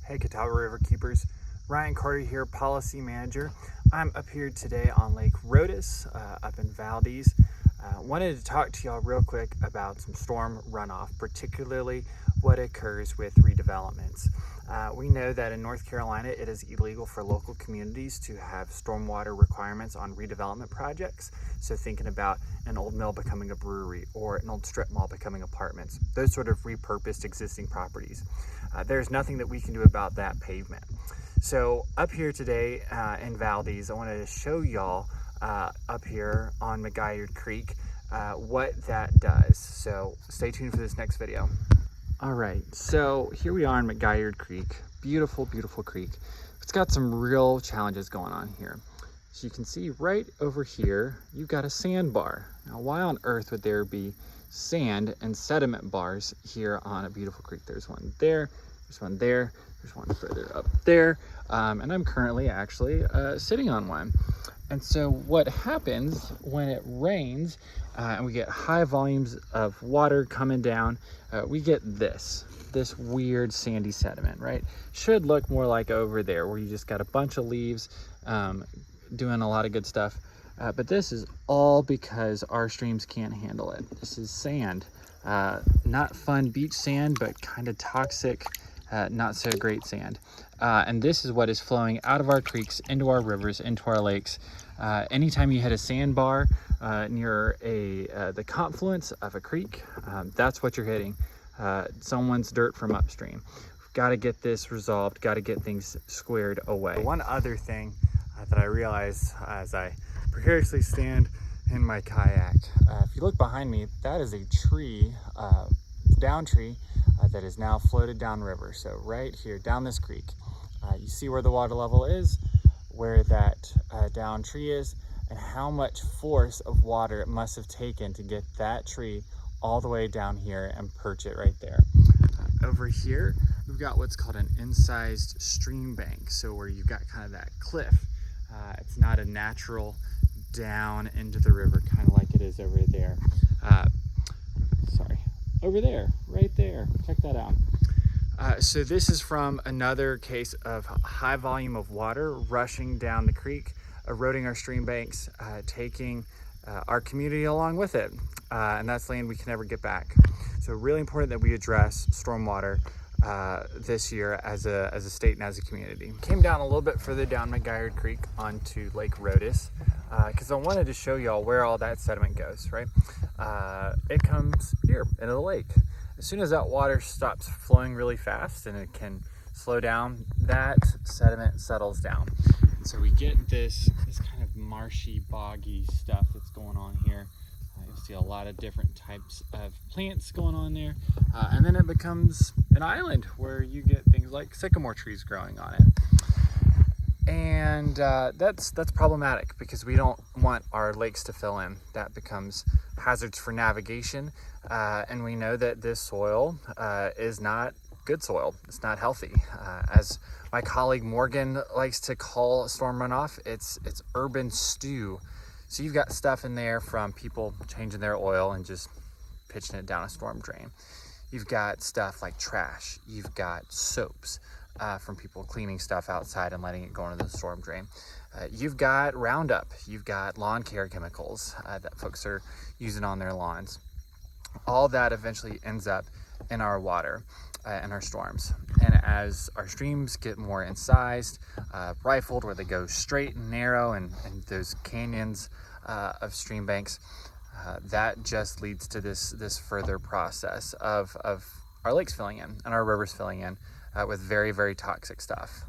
Hey Catawba River Keepers, Ryan Carter here, Policy Manager. I'm up here today on Lake Rhodhiss, up in Valdez. Wanted to talk to y'all real quick about some storm runoff, particularly what occurs with redevelopments. We know that in North Carolina it is illegal for local communities to have stormwater requirements on redevelopment projects. So thinking about an old mill becoming a brewery or an old strip mall becoming apartments, those sort of repurposed existing properties. There's nothing that we can do about that pavement. So up here today in Valdez, I wanted to show y'all up here on McGuire Creek what that does. So stay tuned for this next video. All right, so here we are in McGuire Creek. Beautiful, beautiful creek. It's got some real challenges going on here. So you can see right over here, you've got a sandbar. Now, why on earth would there be sand and sediment bars here on a beautiful creek? There's one there, there's one there, there's one further up there, and I'm currently actually sitting on one. And so what happens when it rains and we get high volumes of water coming down, we get this weird sandy sediment, right? Should look more like over there where you just got a bunch of leaves doing a lot of good stuff. But this is all because our streams can't handle it. This is sand, not fun beach sand, but kind of toxic, not so great sand. And this is what is flowing out of our creeks, into our rivers, into our lakes. Anytime you hit a sandbar near the confluence of a creek, that's what you're hitting. Someone's dirt from upstream. We've got to get this resolved, got to get things squared away. One other thing that I realized as I precariously stand in my kayak, if you look behind me, that is a tree, down tree, that is now floated downriver. So right here, down this creek, you see where the water level is, where that down tree is, and how much force of water it must have taken to get that tree all the way down here and perch it right there. Over here, we've got what's called an incised stream bank. So where you've got kind of that cliff. It's not a natural down into the river, kind of like it is over there. Over there, right there, check that out. So this is from another case of high volume of water rushing down the creek, eroding our stream banks, taking our community along with it. And that's land we can never get back. So really important that we address stormwater this year as a state and as a community. Came down a little bit further down McGuire Creek onto Lake Rhodhiss because I wanted to show y'all where all that sediment goes, right? It comes here into the lake. As soon as that water stops flowing really fast and it can slow down, that sediment settles down. And so we get this kind of marshy, boggy stuff that's going on here. You'll see a lot of different types of plants going on there. And then it becomes an island where you get things like sycamore trees growing on it. And that's problematic because we don't want our lakes to fill in. That becomes hazards for navigation. And we know that this soil is not good soil. It's not healthy. As my colleague Morgan likes to call storm runoff, it's urban stew. So you've got stuff in there from people changing their oil and just pitching it down a storm drain. You've got stuff like trash. You've got soaps from people cleaning stuff outside and letting it go into the storm drain. You've got Roundup. You've got lawn care chemicals that folks are using on their lawns. All that eventually ends up in our water and our storms. And as our streams get more incised, rifled, where they go straight and narrow, and those canyons of stream banks, that just leads to this further process of our lakes filling in and our rivers filling in with very, very toxic stuff.